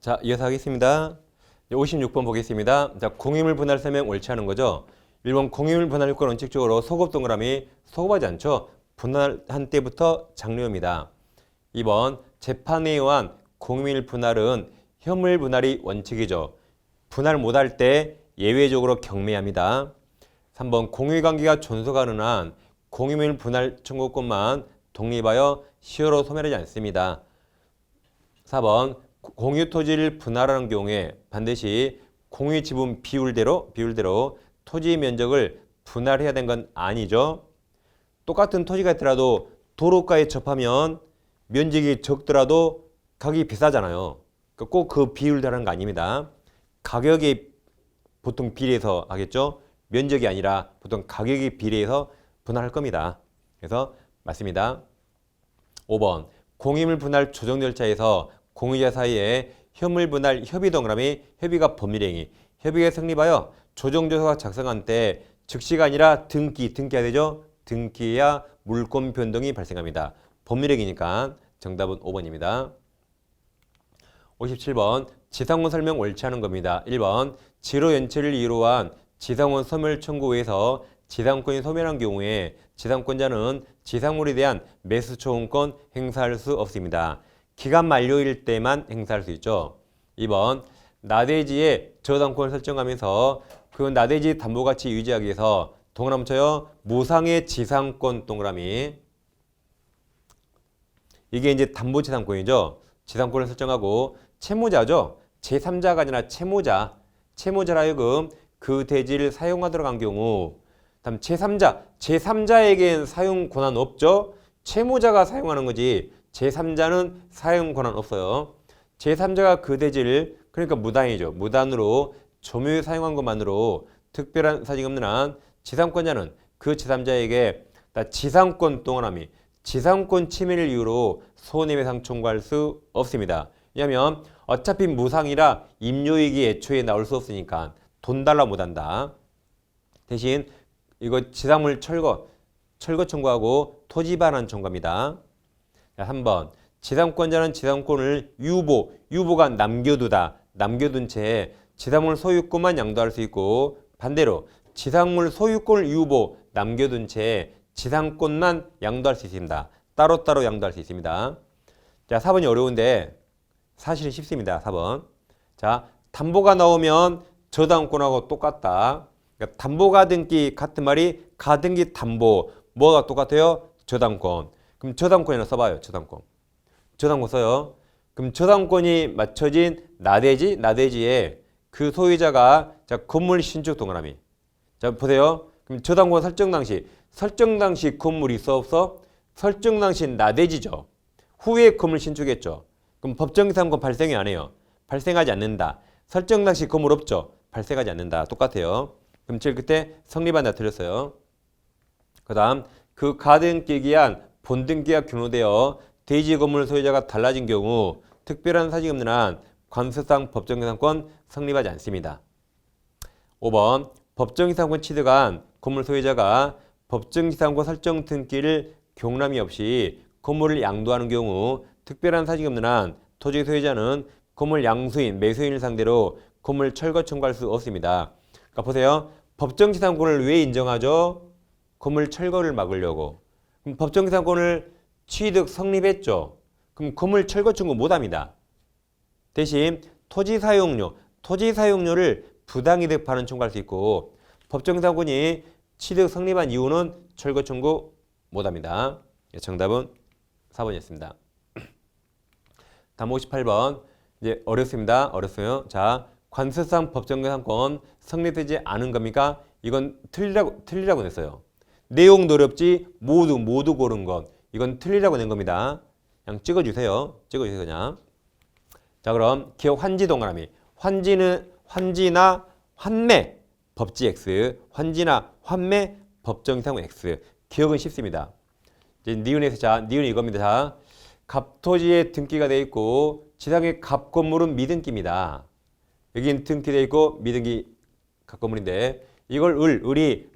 자, 이어서 하겠습니다. 56번 보겠습니다. 자, 공유물 분할 설명 옳지 않은 거죠. 1번 공유물 분할 요건 원칙적으로 소급 동그라미 소급하지 않죠. 분할한 때부터 장려입니다. 2번 재판에 의한 공유물 분할은 현물 분할이 원칙이죠. 분할 못할 때 예외적으로 경매합니다. 3번 공유관계가 존속하는 한 공유물 분할 청구권만 독립하여 시효로 소멸하지 않습니다. 4번 공유 토지를 분할하는 경우에 반드시 공유 지분 비율대로 토지 면적을 분할해야 되는 건 아니죠. 똑같은 토지가 있더라도 도로가에 접하면 면적이 적더라도 가격이 비싸잖아요. 꼭 그 비율대로 하는 거 아닙니다. 가격에 보통 비례해서 하겠죠. 면적이 아니라 보통 가격에 비례해서 분할할 겁니다. 그래서 맞습니다. 5번 공유물 분할 조정 절차에서 공유자 사이에 현물 분할 협의 동그라미 협의가 법률행위 협의가 성립하여 조정조서가 작성한 때 즉시가 아니라 등기해야 되죠. 등기해야 물권 변동이 발생합니다. 법률행위니까 정답은 5번입니다. 57번 지상권 설명 옳지 않은 겁니다. 1번 지로 연체를 이유로 한 지상권 소멸 청구에서 지상권이 소멸한 경우에 지상권자는 지상물에 대한 매수 초원권 행사할 수 없습니다. 기간 만료일 때만 행사할 수 있죠. 2번 나대지의 저당권을 설정하면서 그 나대지 담보가치 유지하기 위해서 동그라미 쳐요. 무상의 지상권 동그라미 이게 이제 담보지상권이죠. 지상권을 설정하고 채무자죠. 제3자가 아니라 채무자라 하여금 그 대지를 사용하도록 한 경우 다음 제3자에겐 사용 권한 없죠. 채무자가 사용하는 거지 제3자는 사용 권한 없어요. 제3자가 그 대지를 그러니까 무단이죠. 무단으로 점유에 사용한 것만으로 특별한 사정이 없는 한 지상권자는 그 제3자에게 지상권 동그라미 지상권 침해를 이유로 손해배상 청구할 수 없습니다. 왜냐하면 어차피 무상이라 임요익이 애초에 나올 수 없으니까 돈 달라 못한다. 대신 이거 지상물 철거 청구하고 토지 반환 청구합니다. 3번 지상권자는 지상권을 유보가 남겨둔 채 지상물 소유권만 양도할 수 있고 반대로 지상물 소유권을 남겨둔 채 지상권만 양도할 수 있습니다. 따로따로 양도할 수 있습니다. 자, 4번이 어려운데 사실은 쉽습니다. 4번. 자, 담보가 나오면 저당권하고 똑같다. 그러니까 담보가등기 같은 말이 가등기 담보 뭐가 똑같아요? 저당권. 그럼 저당권이나 써봐요. 저당권 써요. 그럼 저당권이 맞춰진 나대지에 그 소유자가 자 건물 신축 동그라미. 자 보세요. 그럼 저당권 설정 당시 건물이 있어 없어? 설정 당시 나대지죠. 후에 건물 신축했죠. 그럼 법정기상권 발생이 안 해요. 발생하지 않는다. 설정 당시 건물 없죠. 발생하지 않는다. 똑같아요. 그럼 제일 그때 성립한다 틀렸어요. 그 다음 그 가등기에 기한 본등기가 경로되어 대지 건물 소유자가 달라진 경우 특별한 사정이 없는 한 관습상 법정기상권 성립하지 않습니다. 5번 법정기상권 취득한 건물 소유자가 법정기상권 설정 등기를 경람이 없이 건물을 양도하는 경우 특별한 사정이 없는 한 토지 소유자는 건물 양수인, 매수인을 상대로 건물 철거 청구할 수 없습니다. 그러니까 보세요. 법정기상권을 왜 인정하죠? 건물 철거를 막으려고. 그럼 법정기상권을 취득 성립했죠. 그럼 건물 철거 청구 못합니다. 대신 토지 사용료를 부당이득 반환 청구할 수 있고 법정기상권이 취득 성립한 이유는 철거 청구 못합니다. 정답은 4번이었습니다. 다음 58번 이제 어렵어요. 자, 관습상 법정기상권 성립되지 않은 겁니까? 이건 틀리라고 냈어요. 내용도 어렵지 모두 고른 것 이건 틀리라고 낸 겁니다. 그냥 찍어주세요 그냥. 자 그럼 기억 환지 동그라미 환지나 환매 법지 X 환지나 환매 법정기상권 X 기억은 쉽습니다. 이제 니은이 이겁니다. 자 갑토지에 등기가 되어 있고 지상의 갑건물은 미등기입니다. 여긴 등기되어 있고 미등기 갑건물인데 이걸 을이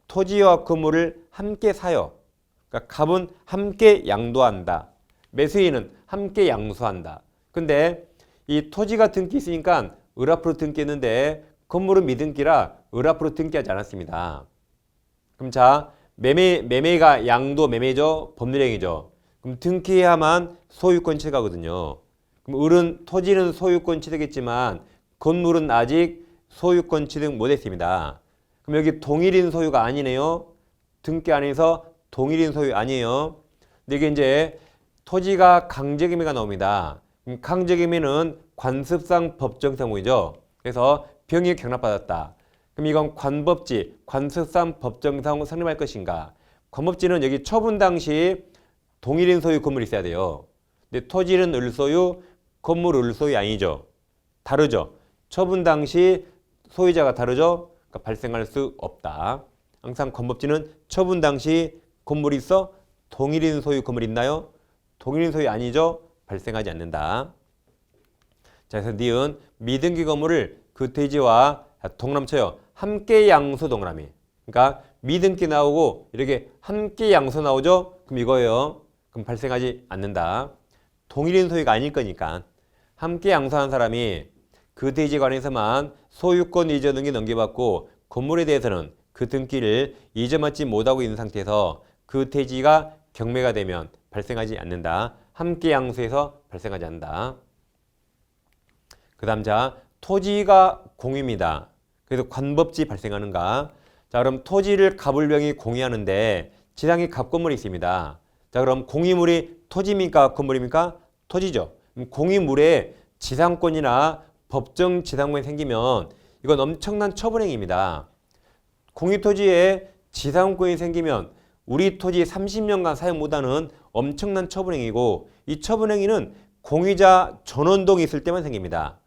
토지와 건물을 함께 사요. 그러니까 갑은 함께 양도한다. 매수인은 함께 양수한다. 근데 이 토지가 등기 있으니까 을 앞으로 등기했는데 건물은 미등기라 을 앞으로 등기하지 않았습니다. 그럼 자, 매매가 양도 매매죠. 법률행위죠. 그럼 등기해야만 소유권 취득하거든요. 그럼 을은 토지는 소유권 취득했지만 건물은 아직 소유권 취득 못했습니다. 그럼 여기 동일인 소유가 아니네요. 등기 안에서 동일인 소유 아니에요. 근데 이게 이제 토지가 강제기매가 나옵니다. 강제기매는 관습상 법정상호이죠. 그래서 병이 경락받았다. 그럼 이건 관법지, 관습상 법정상호 성립할 것인가? 관법지는 여기 처분 당시 동일인 소유 건물이 있어야 돼요. 근데 토지는 을소유, 건물 을소유 아니죠. 다르죠. 처분 당시 소유자가 다르죠. 그러니까 발생할 수 없다. 항상 관법지는 처분 당시 건물이 있어? 동일인 소유 건물 있나요? 동일인 소유 아니죠. 발생하지 않는다. 자, 그래서 니은 미등기 건물을 그 대지와 동남처요. 함께 양수 동그라미. 그러니까 미등기 나오고 이렇게 함께 양수 나오죠. 그럼 이거예요. 그럼 발생하지 않는다. 동일인 소유가 아닐 거니까. 함께 양수한 사람이 그 대지 관해서만 소유권 이전 등기 넘겨받고 건물에 대해서는 그 등기를 이전받지 못하고 있는 상태에서 그 대지가 경매가 되면 발생하지 않는다. 함께 양수해서 발생하지 않는다. 그 다음 자, 토지가 공유입니다. 그래서 관법지 발생하는가? 자, 그럼 토지를 갑을병이 공유하는데 지상에 갑건물이 있습니다. 자, 그럼 공유물이 토지입니까? 건물입니까? 토지죠. 공유물에 지상권이나 법정 지상권이 생기면 이건 엄청난 처분행위입니다. 공유토지에 지상권이 생기면 우리 토지 30년간 사용 못하는 엄청난 처분행위고 이 처분행위는 공유자 전원동이 있을 때만 생깁니다.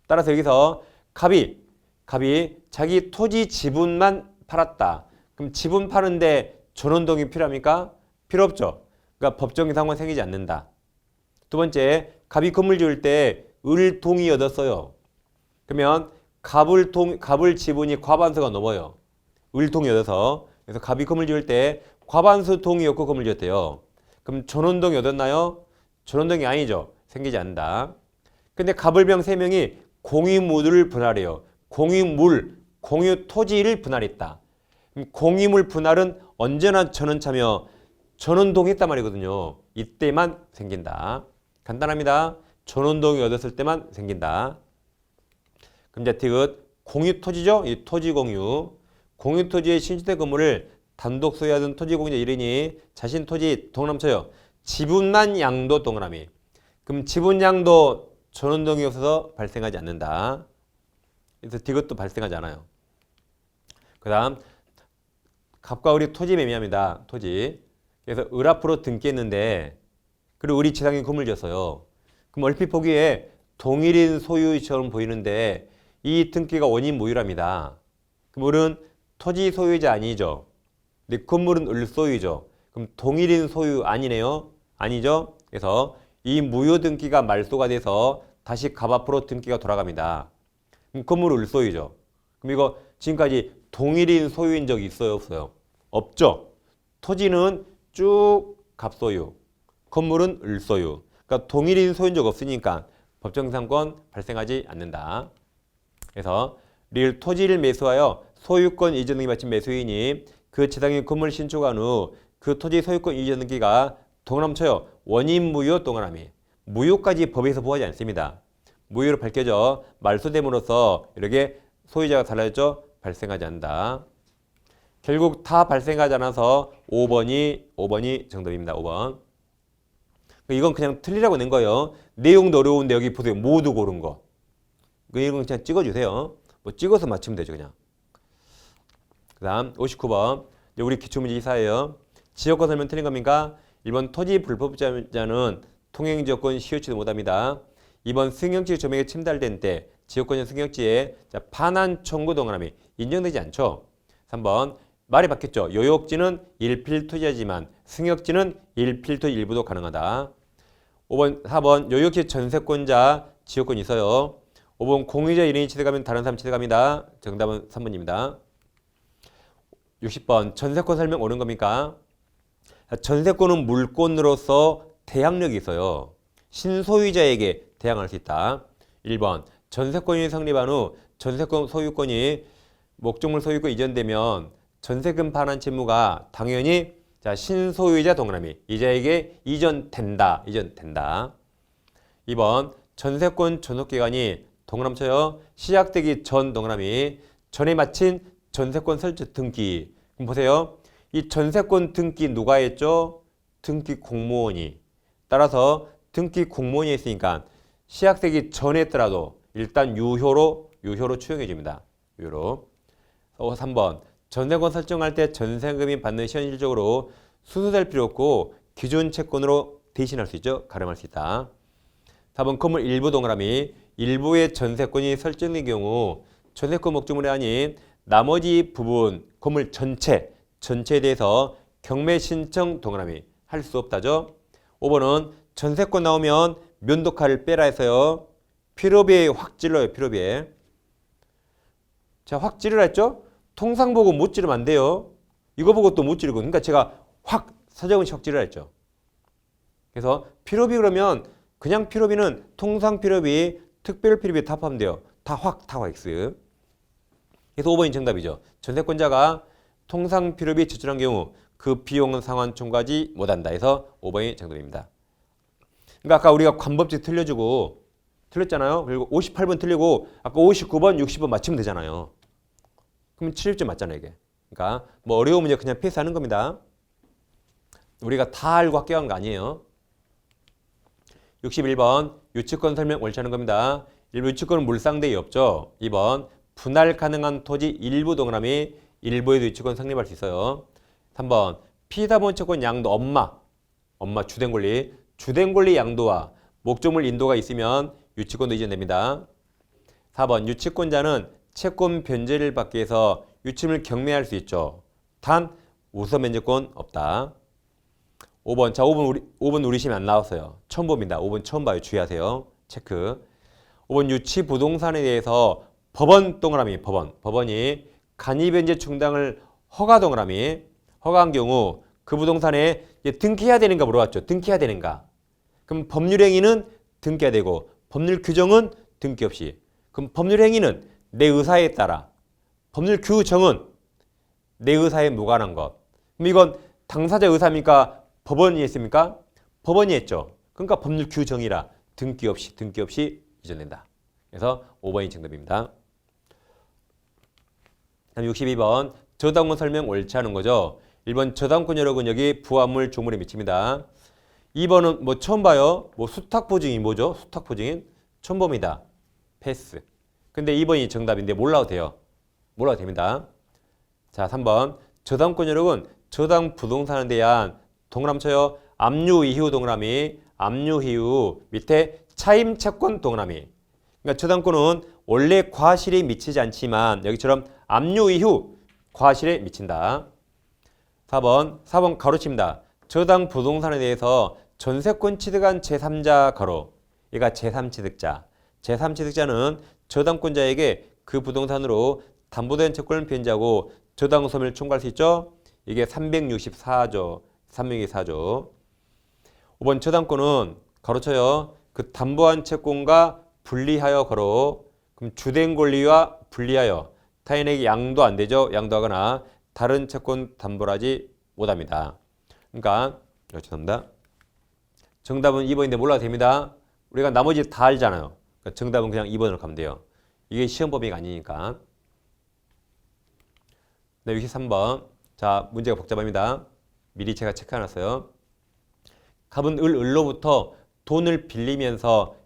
따라서 여기서 갑이 자기 토지 지분만 팔았다. 그럼 지분 파는데 전원동이 필요합니까? 필요 없죠. 그러니까 법정 상황은 생기지 않는다. 두 번째, 갑이 건물 지을 때 을 동의 얻었어요. 그러면 갑을 지분이 과반수가 넘어요. 을 동의 얻어서. 그래서 갑이 건물 지을 때 과반수 동의 얻고 건물 지었대요. 그럼 전원동이 얻었나요? 전원동이 아니죠. 생기지 않는다. 근데 갑을병 3명이 공유물을 분할해요. 공유 토지를 분할했다. 공유물 분할은 언제나 전원차며 전원동이 했단 말이거든요. 이때만 생긴다. 간단합니다. 전원동이 얻었을 때만 생긴다. 그럼 이제 디귿 공유 토지죠. 이 토지 공유. 공유 토지의 신주택 건물을 단독 소유하던 토지 공유자 1인이 자신 토지 동남처요. 지분만 양도 동그라미. 그럼 지분 양도 전원동이 없어서 발생하지 않는다. 그래서 디귿도 발생하지 않아요. 그 다음 갑과 을이 토지 매매합니다. 토지. 그래서 을 앞으로 등기했는데 그리고 을이 지상에 건물 지었어요. 그럼 얼핏 보기에 동일인 소유처럼 보이는데 이 등기가 원인 무효랍니다. 그럼 을은 토지 소유자 아니죠. 근데 건물은 을 소유죠. 그럼 동일인 소유 아니네요. 아니죠. 그래서 이 무효 등기가 말소가 돼서 다시 갑 앞으로 등기가 돌아갑니다. 그럼 건물은 을 소유죠. 그럼 이거 지금까지 동일인 소유인 적이 있어요? 없어요? 없죠. 토지는 쭉 갑 소유, 건물은 을 소유. 그러니까 동일인 소유인 적 없으니까 법정상권 발생하지 않는다. 그래서 리을 토지를 매수하여 소유권 이전 등기 마친 매수인이 그 지상에 건물 신축한 후 그 토지 소유권 이전 등기가 동남처요. 원인 무효 동그라미. 무효까지 법에서 보호하지 않습니다. 무효로 밝혀져 말소됨으로써 이렇게 소유자가 달라졌죠. 발생하지 않는다. 결국 다 발생하지 않아서 5번이 정답입니다. 5번. 이건 그냥 틀리라고 낸 거예요. 내용도 어려운데 여기 보세요. 모두 고른 거. 이건 그냥 찍어주세요. 뭐 찍어서 맞추면 되죠. 그냥. 그 다음 59번. 우리 기출문제 이사예요. 지역권 설명 틀린 겁니까? 1번 토지 불법자는 통행지역권 시효치도 못합니다. 2번 승용지 조명에 침달된 때 지역권의 승용지에 반환 청구 동그라미 인정되지 않죠. 3번 말이 바뀌었죠. 요역지는 일필토지하지만 승역지는 일필토지 일부도 가능하다. 5번, 4번 요역지 전세권자 지역권이 있어요. 5번 공유자 1인이 취득하면 다른 사람 취득합니다. 정답은 3번입니다. 60번 전세권 설명 옳은 겁니까? 전세권은 물권으로서 대항력이 있어요. 신소유자에게 대항할 수 있다. 1번 전세권이 성립한 후 전세권 소유권이 목적물 소유권 이전되면 전세금 반환 채무가 당연히 자 신소유자 동그라미 이자에게 이전된다. 2번 전세권 존속기간이 동그라미 쳐요. 시작되기 전 동그라미 전에 마친 전세권 설치 등기. 그럼 보세요. 이 전세권 등기 누가 했죠? 등기 공무원이. 따라서 등기 공무원이 했으니까 시작되기 전에 했더라도 일단 유효로 추용해 줍니다. 유효로. 3번 전세권 설정할 때 전세금이 받는 현실적으로 수수될 필요 없고 기존 채권으로 대신할 수 있죠. 가름할 수 있다. 4번 건물 일부 동그라미 일부의 전세권이 설정된 경우 전세권 목적물이 아닌 나머지 부분 건물 전체에 대해서 경매 신청 동그라미 할 수 없다죠. 5번은 전세권 나오면 면도칼을 빼라 해서요. 필요비에 확 찔러요. 필요비에. 자, 확 찌르라 했죠? 통상 보고 못 찌르면 안 돼요. 이거 보고 또 못 찌르고. 그러니까 제가 확 사정없이 확 찌르라 했죠. 그래서 필요비 그러면 그냥 필요비는 통상 필요비, 특별 필요비 다 합하면 돼요. 다 확 X. 그래서 5번이 정답이죠. 전세권자가 통상 필요비 지출한 경우 그 비용은 상환 총괄하지 못한다 해서 5번이 정답입니다. 그러니까 아까 우리가 관법칙 틀렸잖아요. 그리고 58번 틀리고 아까 59번, 60번 맞추면 되잖아요. 그럼 70점 맞잖아요, 이게. 그러니까 뭐 어려운 문제 그냥 패스하는 겁니다. 우리가 다 알고 합격한 거 아니에요. 61번 유치권 설명 옳지 않은 겁니다. 일부 유치권은 물상대에 없죠. 2번 분할 가능한 토지 일부 동그라미 일부에도 유치권 성립할 수 있어요. 3번 피담원 채권 양도 엄마 주된 권리 양도와 목적물 인도가 있으면 유치권도 이전됩니다. 4번 유치권자는 채권 변제를 받기 위해서 유치를 경매할 수 있죠. 단 우선 면제권 없다. 5번 자 5번 우리 시험에 안 나왔어요. 처음 봅니다. 5번 처음 봐요. 주의하세요. 체크. 5번 유치 부동산에 대해서 법원 동그라미 법원이 간이변제 충당을 허가 동그라미 허가한 경우 그 부동산에 등기해야 되는가 물어봤죠. 등기해야 되는가. 그럼 법률 행위는 등기해야 되고 법률 규정은 등기 없이. 그럼 법률 행위는 내 의사에 따라. 법률 규정은 내 의사에 무관한 것. 그럼 이건 당사자 의사입니까? 법원이 했습니까? 법원이 했죠. 그러니까 법률 규정이라 등기 없이 이전된다. 그래서 5번이 정답입니다. 다음 62번 저당권 설명 옳지 않은 거죠. 1번 저당권 여력은 여기 부합물 조물에 미칩니다. 2번은 뭐 처음 봐요. 뭐 수탁보증인 뭐죠? 수탁보증인 처음 봅니다. 패스. 근데 2번이 정답인데 몰라도 돼요. 몰라도 됩니다. 자 3번 저당권 여력은 저당 부동산에 대한 동그라미 쳐요. 압류 이후 동그라미 압류 이후 밑에 차임 채권 동그라미. 그러니까 저당권은 원래 과실에 미치지 않지만 여기처럼 압류 이후 과실에 미친다. 4번 가로칩니다. 저당 부동산에 대해서 전세권 취득한 제3자 가로 얘가 제3취득자. 제3취득자는 저당권자에게 그 부동산으로 담보된 채권을 변제하고 저당 소멸 청구할 수 있죠. 이게 364조. 5번 저당권은 가로쳐요. 그 담보한 채권과 분리하여 가로. 그럼 주된 권리와 분리하여 타인에게 양도 안 되죠. 양도하거나 다른 채권 담보를 하지 못합니다. 그러니까 죄송합니다. 정답은 2번인데 몰라도 됩니다. 우리가 나머지 다 알잖아요. 그러니까 정답은 그냥 2번으로 가면 돼요. 이게 시험 범위가 아니니까. 네, 63번. 자, 문제가 복잡합니다. 미리 제가 체크해놨어요. 갑은 을로부터 돈을 빌리면서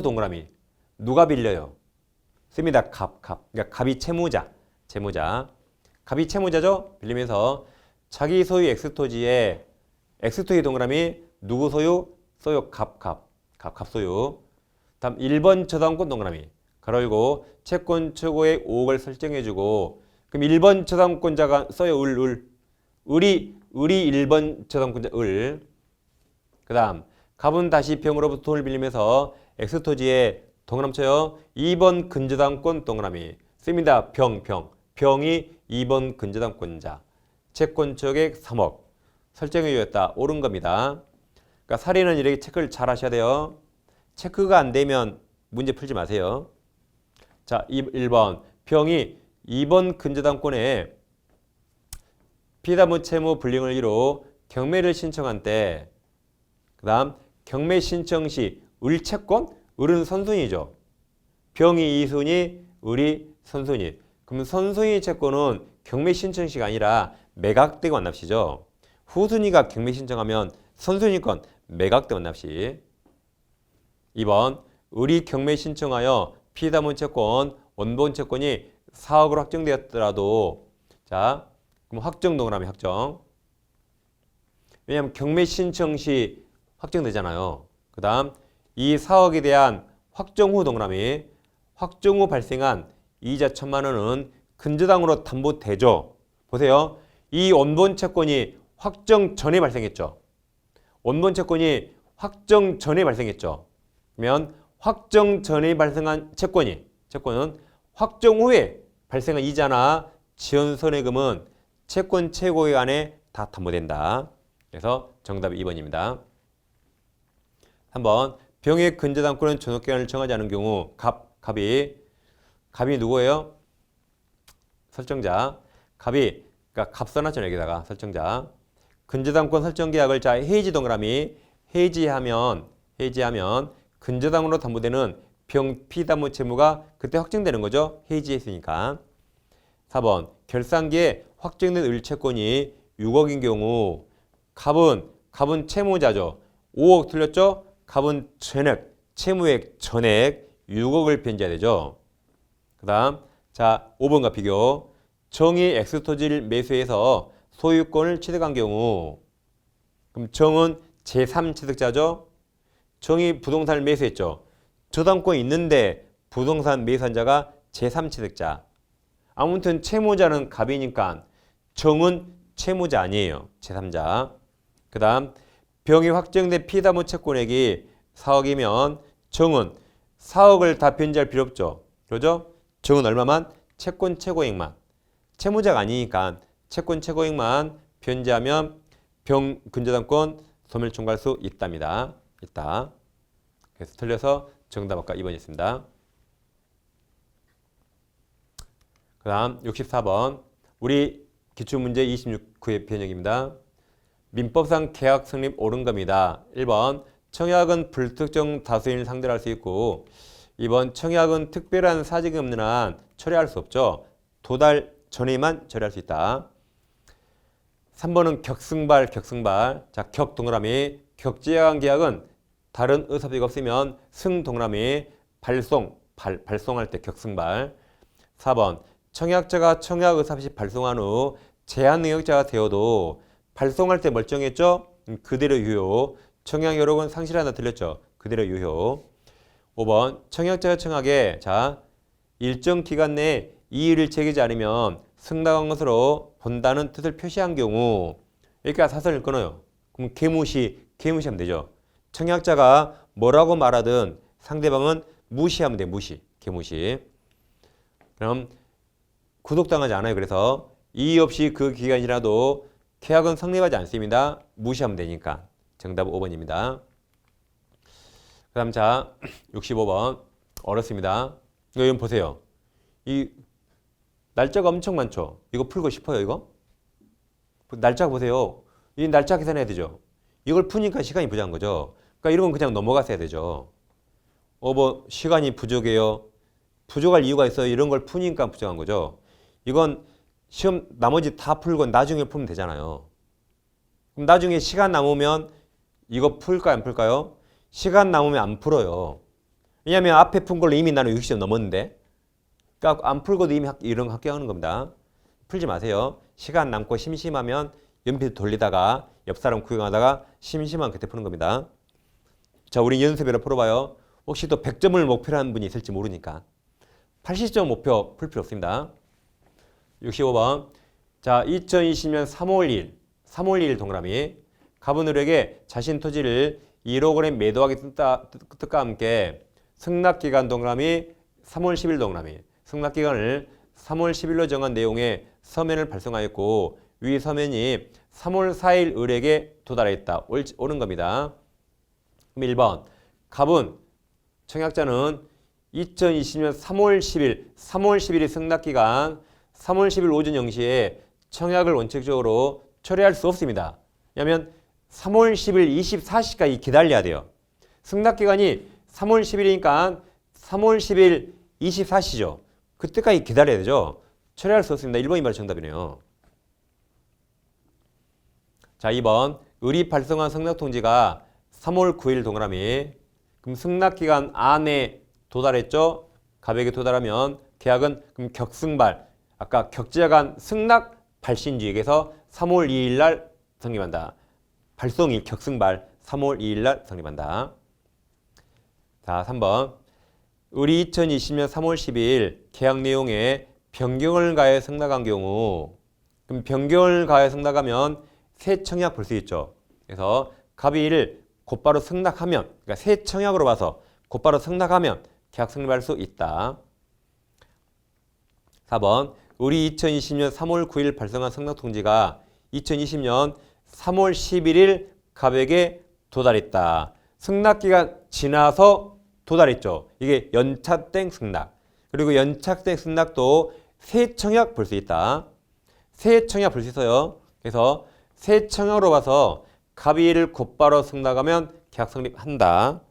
동그라미. 누가 빌려요? 씁니다. 갑. 그러니까 갑이 채무자. 갑이 채무자죠? 빌리면서 자기 소유 X토지에 X토지 동그라미 누구 소유? 소유 갑 소유. 다음 1번 저당권 동그라미. 가로 열고 채권 최고의 5억을 설정해주고 그럼 1번 저당권자가 써요. 을이 1번 저당권자 을. 그 다음 갑은 다시 병으로부터 돈을 빌리면서 X토지에 동그라미 쳐요. 2번 근저당권 동그라미 씁니다. 병이 2번 근저당권자. 채권 총액 3억. 설정해 주었다. 옳은 겁니다. 그러니까 살인은 이렇게 체크를 잘 하셔야 돼요. 체크가 안 되면 문제 풀지 마세요. 자, 1번 병이 2번 근저당권에 피담무 채무 불이행을 이루 경매를 신청한 때, 그 다음 경매 신청 시 을채권? 을은 선순위죠. 병이 2순위, 을이 선순위. 그럼 선순위 채권은 경매 신청 시가 아니라 매각되고 완납시죠. 후순위가 경매 신청하면 선순위권 매각되고 완납시. 2번 을이 경매 신청하여 피담운 채권, 원본 채권이 4억으로 확정되었더라도, 자, 그럼 확정 동그라미 확정. 왜냐하면 경매 신청 시 확정되잖아요. 그 다음 이 4억에 대한 확정 후 동그라미. 확정 후 발생한 이자 1,000만 원은 근저당으로 담보되죠. 보세요. 이 원본 채권이 확정 전에 발생했죠. 원본 채권이 확정 전에 발생했죠. 그러면 확정 전에 발생한 채권은 확정 후에 발생한 이자나 지연손해금은 채권 최고액 안에 다 담보된다. 그래서 정답이 2번입니다. 3번 병의 근저당권은 존속기간을 정하지 않은 경우 갑이 누구예요? 설정자. 갑이 그러니까 값 써놨죠. 여기다가 설정자. 근저당권 설정계약을 자 해지 동그라미 해지하면 근저당으로 담보되는 병 피담보 채무가 그때 확정되는 거죠. 해지했으니까. 4번 결산기에 확정된 을채권이 6억인 경우 갑은 채무자죠. 5억 틀렸죠? 갑은 전액, 채무액 전액 6억을 변제해야 되죠. 그 다음 자 5번과 비교. 정이 X토지를 매수해서 소유권을 취득한 경우, 그럼 정은 제3취득자죠. 정이 부동산을 매수했죠. 저당권이 있는데 부동산 매수한 자가 제3취득자. 아무튼 채무자는 갑이니까 정은 채무자 아니에요. 제3자. 그 다음 병이 확정된 피담보 채권액이 4억이면 정은 4억을 다 변제할 필요 없죠. 그러죠? 정은 얼마만? 채권 최고액만. 채무자가 아니니까 채권 최고액만 변제하면 병 근저당권 소멸청구할 수 있답니다. 있다. 그래서 틀려서 정답 아까 2번이었습니다. 그 다음 64번 우리 기출문제 26회 변형입니다. 민법상 계약 성립 옳은 겁니다. 1번 청약은 불특정 다수인을 상대로 할 수 있고, 2번 청약은 특별한 사정이 없는 한 처리할 수 없죠. 도달 전에만 처리할 수 있다. 3번은 격승발. 자, 격 동그라미. 격제한 계약은 다른 의사표가 없으면 승 동그라미. 발송할 때 격승발. 4번 청약자가 청약 의사표시 발송한 후 제한 능력자가 되어도 발송할 때 멀쩡했죠? 그대로 유효. 청약 여력은 상실한다 틀렸죠? 그대로 유효. 5번 청약자가 청약에 자 일정 기간 내에 이의를 제기하지 않으면 승낙한 것으로 본다는 뜻을 표시한 경우, 여기까지 사설을 끊어요. 그럼 개무시하면 되죠. 청약자가 뭐라고 말하든 상대방은 무시하면 돼. 개무시. 그럼 구속당하지 않아요. 그래서 이의 없이 그 기간이 지나도 계약은 성립하지 않습니다. 무시하면 되니까. 정답은 5번입니다. 그 다음 자 65번 어렵습니다. 이거 보세요. 이 날짜가 엄청 많죠. 이거 풀고 싶어요. 이거 날짜 보세요. 이 날짜 계산해야 되죠. 이걸 푸니까 시간이 부족한 거죠. 그러니까 이런 건 그냥 넘어갔어야 되죠. 뭐 시간이 부족해요. 부족할 이유가 있어요. 이런 걸 푸니까 부족한 거죠. 이건 시험 나머지 다 풀고 나중에 풀면 되잖아요. 그럼 나중에 시간 남으면 이거 풀까요? 안 풀까요? 시간 남으면 안 풀어요. 왜냐하면 앞에 푼 걸로 이미 나는 60점 넘었는데. 그러니까 안 풀고도 이미 이런 거 합격하는 겁니다. 풀지 마세요. 시간 남고 심심하면 연필 돌리다가 옆 사람 구경하다가 심심하면 그때 푸는 겁니다. 자, 우리 연습으로 풀어봐요. 혹시 또 100점을 목표로 하는 분이 있을지 모르니까. 80점 목표 풀 필요 없습니다. 65번. 자, 2020년 3월 2일 동그라미. 갑은 을에게 자신 토지를 1억 원에 매도하기 뜻과 함께 승낙기간 동그라미 3월 10일 동그라미. 승낙기간을 3월 10일로 정한 내용의 서면을 발송하였고 위 서면이 3월 4일 을에게 도달했다. 옳은 겁니다. 그럼 1번. 갑은 청약자는 2020년 3월 10일이 승낙기간 3월 10일 오전 0시에 청약을 원칙적으로 처리할 수 없습니다. 왜냐하면 3월 10일 24시까지 기다려야 돼요. 승낙기간이 3월 10일이니까 3월 10일 24시죠. 그때까지 기다려야 되죠. 처리할 수 없습니다. 1번이 바로 정답이네요. 자, 2번 의리 발송한 승낙통지가 3월 9일 동그라미. 그럼 승낙기간 안에 도달했죠. 가백에 도달하면 계약은 그럼 격승발. 아까 격제간 승낙 발신주의에서 3월 2일 날 성립한다. 발송일 격승발 3월 2일 날 성립한다. 자, 3번. 의리 2020년 3월 10일 계약 내용에 변경을 가해 승낙한 경우, 그럼 변경을 가해 승낙하면 새 청약 볼 수 있죠. 그래서 갑의를 곧바로 승낙하면, 그러니까 새 청약으로 봐서 곧바로 승낙하면 계약 성립할 수 있다. 4번. 의리 2020년 3월 9일 발송한 승낙통지가 2020년 3월 11일 갑액에 도달했다. 승낙기간 지나서 도달했죠. 이게 연착된 승낙. 그리고 연착된 승낙도 새 청약 볼 수 있다. 새 청약 볼 수 있어요. 그래서 새 청약으로 봐서 갑의를 곧바로 승낙하면 계약 성립한다.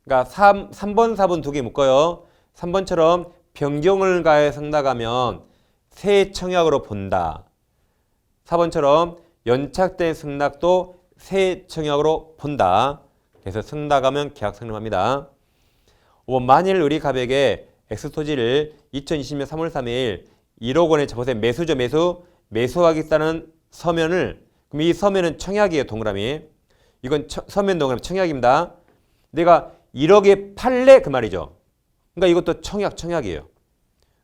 그러니까 3번, 4번 두 개 묶어요. 3번처럼 변경을 가해 승낙하면 새 청약으로 본다. 4번처럼 연착된 승낙도 새 청약으로 본다. 그래서 승낙하면 계약 성립합니다. 5번 만일 의리 갑액에 X토지를 2020년 3월 3일 1억 원에 보세요. 매수죠. 매수하겠다는 서면을, 그럼 이 서면은 청약이에요. 동그라미. 이건 서면 동그라미 청약입니다. 내가 1억에 팔래 그 말이죠. 그러니까 이것도 청약이에요.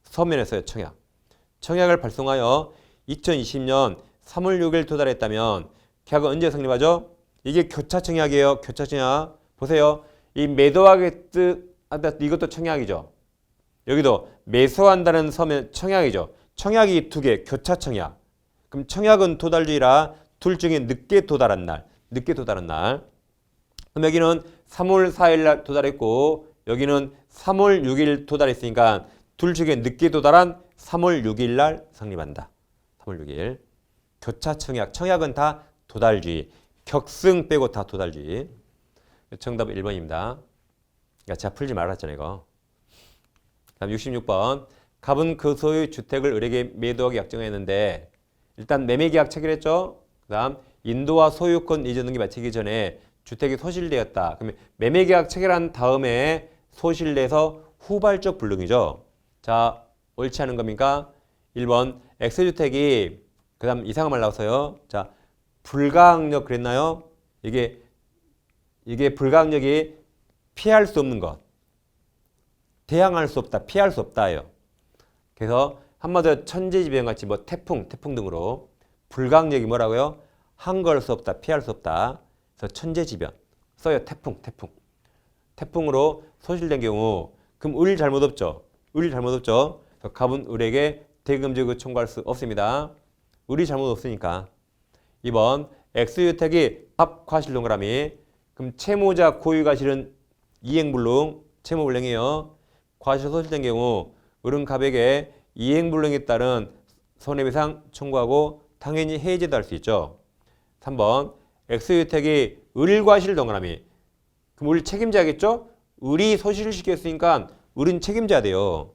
서면에서요. 청약을 발송하여 2020년 3월 6일 도달했다면 계약은 언제 성립하죠? 이게 교차청약이에요. 교차청약. 보세요. 이 매도하겠다 이것도 청약이죠. 여기도 매수한다는 서면 청약이죠. 청약이 두 개, 교차청약. 그럼 청약은 도달주의라 둘 중에 늦게 도달한 날. 그럼 여기는 3월 4일 날 도달했고 여기는 3월 6일 도달했으니까 둘 중에 늦게 도달한 3월 6일 날 성립한다. 3월 6일. 교차청약. 청약은 다 도달주의. 격승 빼고 다 도달주의. 정답은 1번입니다. 그러니까 제가 풀지 말았잖아요. 이거. 다음 66번. 갑은 그 소유의 주택을 을에게 매도하게 약정했는데 일단 매매계약 체결했죠. 그 다음 인도와 소유권 이전 등기 마치기 전에 주택이 소실되었다. 그러면 매매계약 체결한 다음에 소실돼서 후발적 불능이죠. 자, 옳지 않은 겁니까? 1번 X주택이 그 다음 이상한 말 나왔어요. 자, 불가항력 그랬나요? 이게 불가항력이 피할 수 없는 것. 대항할 수 없다. 피할 수 없다예요. 그래서 한마디로 천재지변같이 뭐 태풍 등으로 불가항력이 뭐라고요? 항거할 수 없다. 피할 수 없다. 그래서 천재지변 써요. 태풍으로 소실된 경우 그럼 을 잘못 없죠. 그래서 갑은 을에게 대금지급을 청구할 수 없습니다. 을이 잘못 없으니까. 2번 X주택이 갑 과실 동그라미. 그럼 채무자 고유과실은 이행불능, 채무불능이에요. 과실 소실된 경우 을은 갑에게 이행불능에 따른 손해배상 청구하고 당연히 해지도 할 수 있죠. 3번 X주택이 을과실 동그라미. 그럼 을 책임져야겠죠? 을이 소실시켰으니까 을은 책임져야 돼요.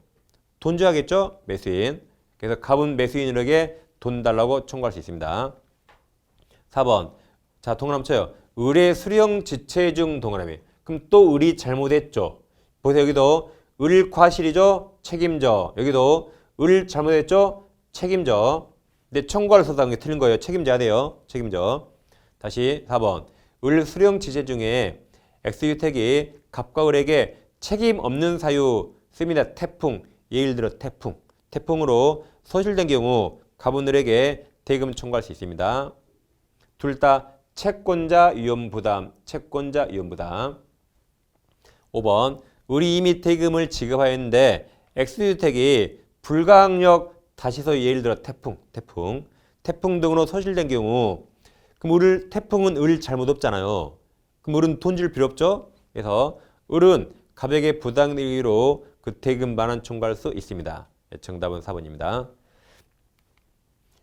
돈 줘야겠죠? 매수인. 그래서 갑은 매수인에게 돈 달라고 청구할 수 있습니다. 4번. 자, 동그라미 쳐요. 을의 수령 지체 중 동그라미. 그럼 또 을이 잘못했죠. 보세요. 여기도 을 과실이죠? 책임져. 여기도 을 잘못했죠? 책임져. 근데 청구할 수 없다는 게 틀린 거예요. 책임져야 돼요. 책임져. 다시 4번. 을 수령 지체 중에 X주택이 갑과 을에게 책임 없는 사유 씁니다. 태풍. 예를 들어 태풍으로 소실된 경우 갑은 을에게 대금 청구할 수 있습니다. 둘 다 채권자 위험부담. 5번. 을이 이미 대금을 지급하였는데 X주택이 불가항력 다시서 예를 들어 태풍 등으로 소실된 경우 그럼 태풍은 을 잘못 없잖아요. 그럼 을은 돈 줄 필요 없죠. 그래서 을은 갑에게 부당이익으로 그 대금 반환 청구할 수 있습니다. 정답은 4번입니다.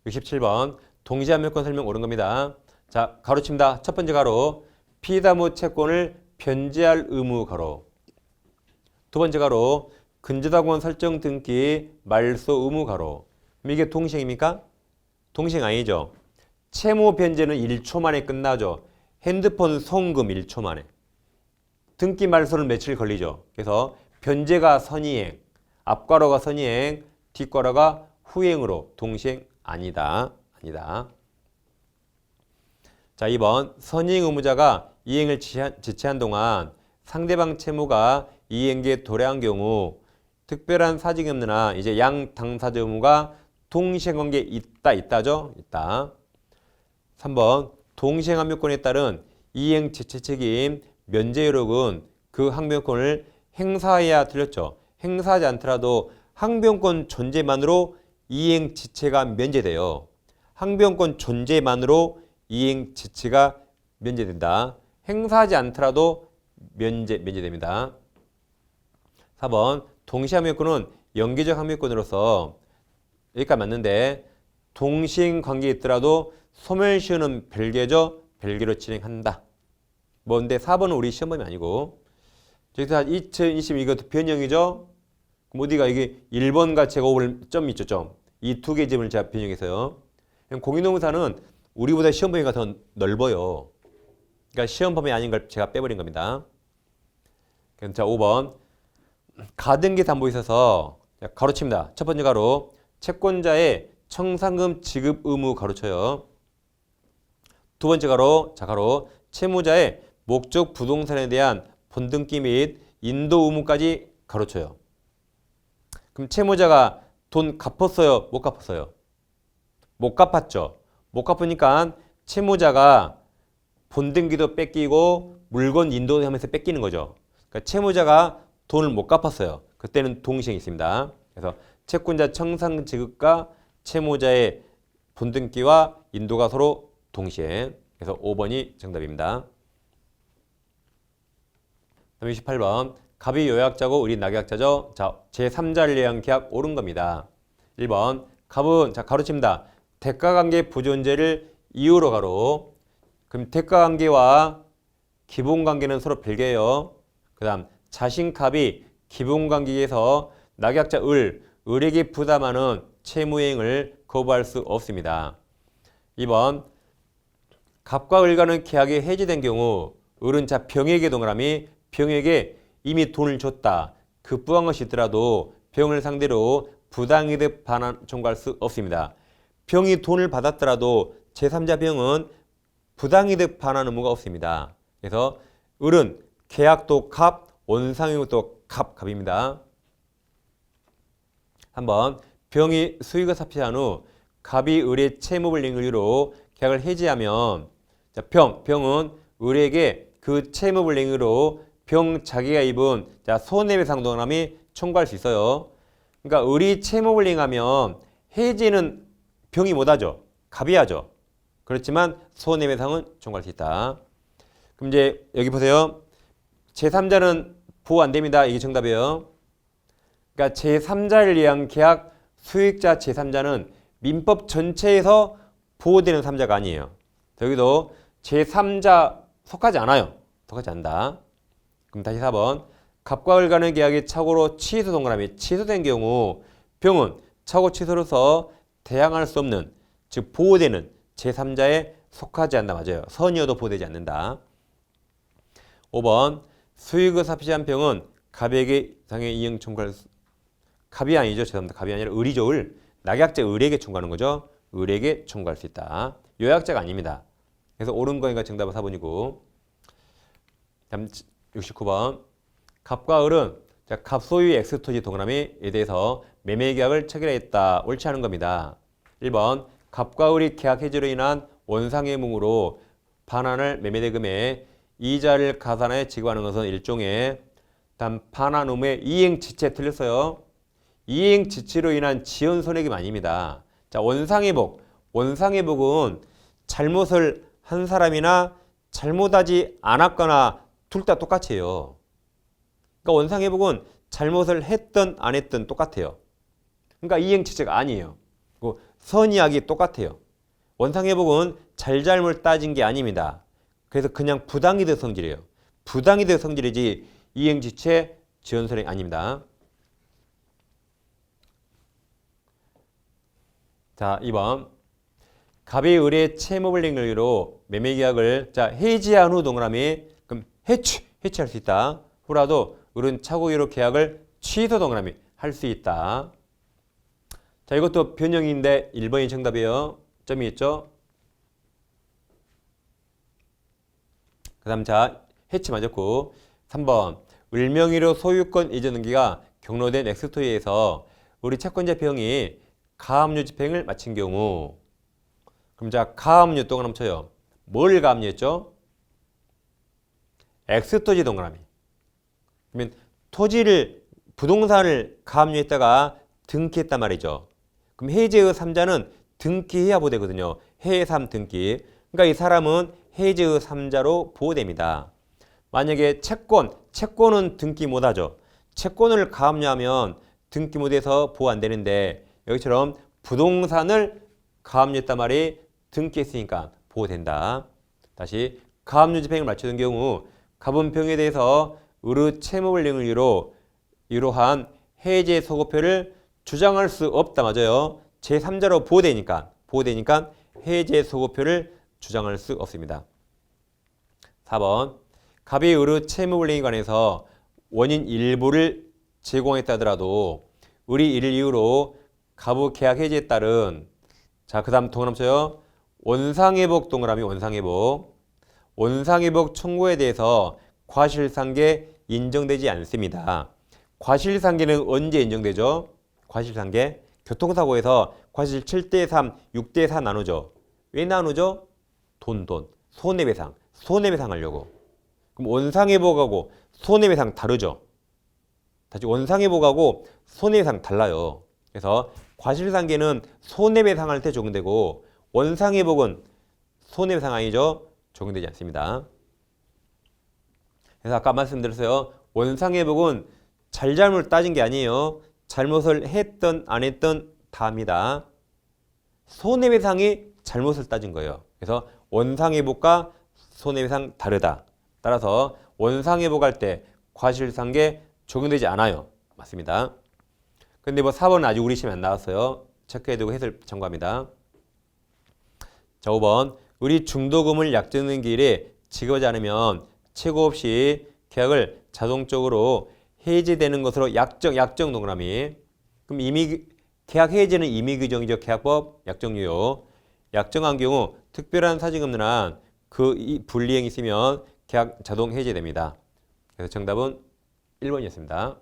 67번 동시함유권 설명 옳은 겁니다. 자, 가로칩니다. 첫 번째 가로 피담보 채권을 변제할 의무 가로. 두 번째 가로 근저당권 설정 등기 말소 의무 가로. 이게 동시행입니까? 동시행 아니죠. 채무 변제는 1초 만에 끝나죠. 핸드폰 송금 1초 만에. 등기 말소는 며칠 걸리죠. 그래서 변제가 선이행, 앞괄호가 선이행, 뒷괄호가 후행으로 동시행 아니다. 아니다. 자, 2번 선이행 의무자가 이행을 지체한 동안 상대방 채무가 이행기에 도래한 경우 특별한 사정이 없는 한 이제 양 당사자 의무가 동시행관계에 있다죠? 있다. 3번 동시행항변권에 따른 이행 지체 책임 면제 여력은 그 항변권을 행사해야 틀렸죠. 행사하지 않더라도 항변권 존재만으로 이행 지체가 면제돼요. 항변권 존재만으로 이행 지체가 면제된다. 행사하지 않더라도 면제됩니다. 4번 동시항변권은 연계적 항변권으로서 여기까지 맞는데 동시행 관계에 있더라도 소멸시효는 별개죠. 별개로 진행한다. 뭔데 4번은 우리 시험범위 아니고 저기서 2020 이것도 변형이죠. 그럼 어디가 이게 1번과 제가 5번 점 있죠. 점. 이 두 개 점을 제가 변형해서요. 공인노무사는 우리보다 시험 범위가 더 넓어요. 그러니까 시험 범위 아닌 걸 제가 빼버린 겁니다. 그럼 자 5번 가등기 담보에 있어서 가로칩니다. 첫 번째 가로 채권자의 청산금 지급 의무 가로쳐요. 두 번째 가로 자 가로 채무자의 목적 부동산에 대한 본등기 및 인도 의무까지 가로쳐요. 그럼 채무자가 돈 갚았어요? 못 갚았어요? 못 갚았죠. 못 갚으니까 채무자가 본등기도 뺏기고 물건 인도도 하면서 뺏기는 거죠. 그러니까 채무자가 돈을 못 갚았어요. 그때는 동시행이 있습니다. 그래서 채권자 청산 지급과 채무자의 본등기와 인도가 서로 동시행. 그래서 5번이 정답입니다. 28번 갑이 요약자고 을이 낙약자죠. 자, 제3자를 위한 계약 옳은 겁니다. 1번 갑은 자 가로칩니다. 대가관계 부존재를 이유로 가로. 그럼 대가관계와 기본관계는 서로 별개예요. 그 다음 자신갑이 기본관계에서 낙약자 을에게 부담하는 채무행을 거부할 수 없습니다. 2번 갑과 을과는 계약이 해지된 경우 을은 자 병에게 동그라미 병에게 이미 돈을 줬다. 급부한 것이 있더라도 병을 상대로 부당이득 반환 청구할 수 없습니다. 병이 돈을 받았더라도 제3자 병은 부당이득 반환 의무가 없습니다. 그래서 을은 계약도 갑, 원상이익도 갑입니다. 한번 병이 수익을 삽시한 후 갑이 을의 채무불이행을 이유로 계약을 해지하면 자, 병은 을에게 그 채무불이행으로 병 자기가 입은 자, 손해배상 동그라미 청구할 수 있어요. 그러니까 을이 채무불이행하면 해지는 병이 못하죠. 갑이 하죠. 그렇지만 손해배상은 청구할 수 있다. 그럼 이제 여기 보세요. 제3자는 보호 안 됩니다. 이게 정답이에요. 그러니까 제3자를 위한 계약 수익자 제3자는 민법 전체에서 보호되는 3자가 아니에요. 여기도 제3자 속하지 않아요. 속하지 않는다. 그럼 다시 4번. 갑과 을 간의 계약이 착오로 취소 동그라미 취소된 경우 병은 착오 취소로서 대항할 수 없는 즉 보호되는 제3자에 속하지 않는다. 맞아요. 선이어도 보호되지 않는다. 5번. 수익을 삽시한 병은 갑에게 상해 이행 청구할 수 갑이 아니죠. 죄송합니다. 갑이 아니라 을이죠. 을. 낙약자 을에게 청구하는 거죠. 을에게 청구할 수 있다. 요약자가 아닙니다. 그래서 옳은 거니까 정답은 4번이고. 다음 69번. 갑과 을은 갑 소유의 엑스토지 동그라미에 대해서 매매 계약을 체결했다. 옳지 않은 겁니다. 1번. 갑과 을이 계약 해지로 인한 원상회무로 반환을 매매대금에 이자를 가산하여 지급하는 것은 일종의 반환 의무의 이행지체 틀렸어요. 이행지체로 인한 지연 손해금이 아닙니다. 자, 원상회복. 원상회복은 잘못을 한 사람이나 잘못하지 않았거나 둘 다 똑같이 해요. 그러니까 원상회복은 잘못을 했든 안 했든 똑같아요. 그러니까 이행치체가 아니에요. 그리고 선이악이 똑같아요. 원상회복은 잘잘못 따진 게 아닙니다. 그래서 그냥 부당이득 성질이에요. 부당이득 성질이지 이행지체 지연선이 아닙니다. 자, 2번. 갑이 을의 채무불 행위로 매매계약을 해지한 후 동그라미 그럼 해치할 수 있다. 후라도 을은 차고 이후로 계약을 취소 동그라미 할 수 있다. 자, 이것도 변형인데 1번이 정답이에요. 점이 있죠? 그 다음 자, 해치 맞았고 3번. 을명의로 소유권 이전 등기가 경로된 엑스토이에서 우리 채권자 병이 가압류 집행을 마친 경우 그럼 자, 가압류 동그라미 쳐요. 뭘 가압류했죠? 엑스토지 동그라미. 그러면 토지를 부동산을 가압류했다가 등기했단 말이죠. 그럼 해제의 3자는 등기해야 보호되거든요. 해삼 등기. 그러니까 이 사람은 해제의 3자로 보호됩니다. 만약에 채권은 등기 못하죠. 채권을 가압류하면 등기 못해서 보호 안 되는데 여기처럼 부동산을 가압류했단 말이 등기했으니까 보호된다. 다시 가압류 집행을 마치는 경우 갑은 병에 대해서 을의 채무불이행을 이유로 이러한 해제 소급표를 주장할 수 없다. 맞아요. 제3자로 보호되니까 해제 소급표를 주장할 수 없습니다. 4번. 갑이 을의 채무불이행에 관해서 원인 일부를 제공했다 하더라도 을이 이를 이유로 갑의 계약 해지에 따른 자, 그 다음 동그라미 쳐요. 원상회복 동그라미 원상회복 청구에 대해서 과실상계 인정되지 않습니다. 과실상계는 언제 인정되죠? 과실상계 교통사고에서 과실 7대3, 6대4 나누죠. 왜 나누죠? 돈 손해배상 하려고. 그럼 원상회복하고 손해배상 다르죠. 다시 원상회복하고 손해배상 달라요. 그래서 과실상계는 손해배상할 때 적용되고 원상회복은 손해배상 아니죠. 적용되지 않습니다. 그래서 아까 말씀드렸어요. 원상회복은 잘잘못 따진 게 아니에요. 잘못을 했든 안 했든 다 합니다. 손해배상이 잘못을 따진 거예요. 그래서 원상회복과 손해배상 다르다. 따라서 원상회복할 때 과실상계 적용되지 않아요. 맞습니다. 근데 뭐 4번은 아직 우리 시험에 안 나왔어요. 체크해두고 해설 참고합니다. 자, 5번. 을이 중도금을 약정하는 길에 지급하지 않으면 최고 없이 계약을 자동적으로 해지되는 것으로 약정 동그라미. 그럼 계약 해지는 임의 규정이죠. 계약법 약정유효. 약정한 경우 특별한 사직금란 그 불이행이 있으면 계약 자동 해지됩니다. 그래서 정답은 1번이었습니다.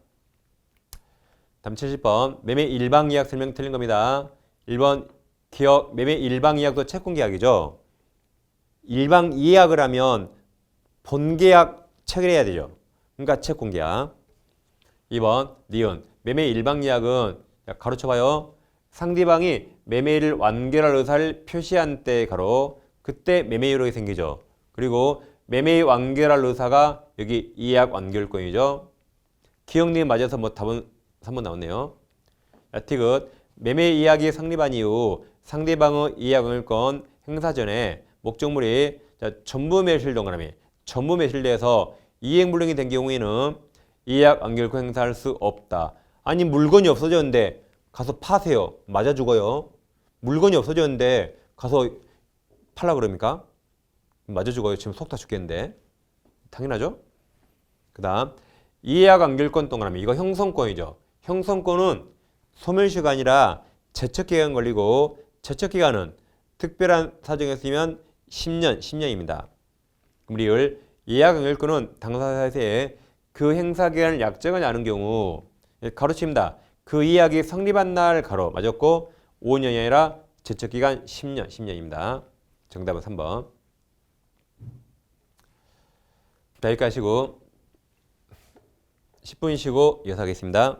다음 70번. 매매 일방이약 설명 틀린 겁니다. 1번 기억 매매 일방이약도 채권계약이죠. 일방이약을 하면 본계약 체결해야 되죠. 그러니까 채권계약. 2번 니은 매매 일방이약은 가로쳐봐요. 상대방이 매매를 완결할 의사를 표시한 때 가로 그때 매매 이력이 생기죠. 그리고 매매 완결할 의사가 여기 이약 완결권이죠. 기억님 맞아서 뭐 답은 3번 나왔네요. 티귿 매매 이약이 성립한 이후 상대방의 이약 완결권 행사 전에 목적물이 전부 매실 동그라미 전부 매실돼서 이행불능이 된 경우에는 이약 완결권 행사할 수 없다. 아니 물건이 없어졌는데 가서 파세요. 맞아 죽어요. 물건이 없어졌는데 가서 팔라 그럽니까? 맞아 죽어요. 지금 속 다 죽겠는데. 당연하죠? 그 다음 이해약 완결권 동그라미 이거 형성권이죠. 형성권은 소멸시효가 아니라 제척기간 걸리고 제척기간은 특별한 사정에 쓰면 10년입니다. 우리 이해약 완결권은 당사자에 그 행사기간을 약정하지 않은 경우 가로칩니다. 그 이해약이 성립한 날 가로 맞았고 5년이 아니라 제척기간 10년입니다. 정답은 3번. 자, 여기까지 하시고 10분 쉬고 이어서 하겠습니다.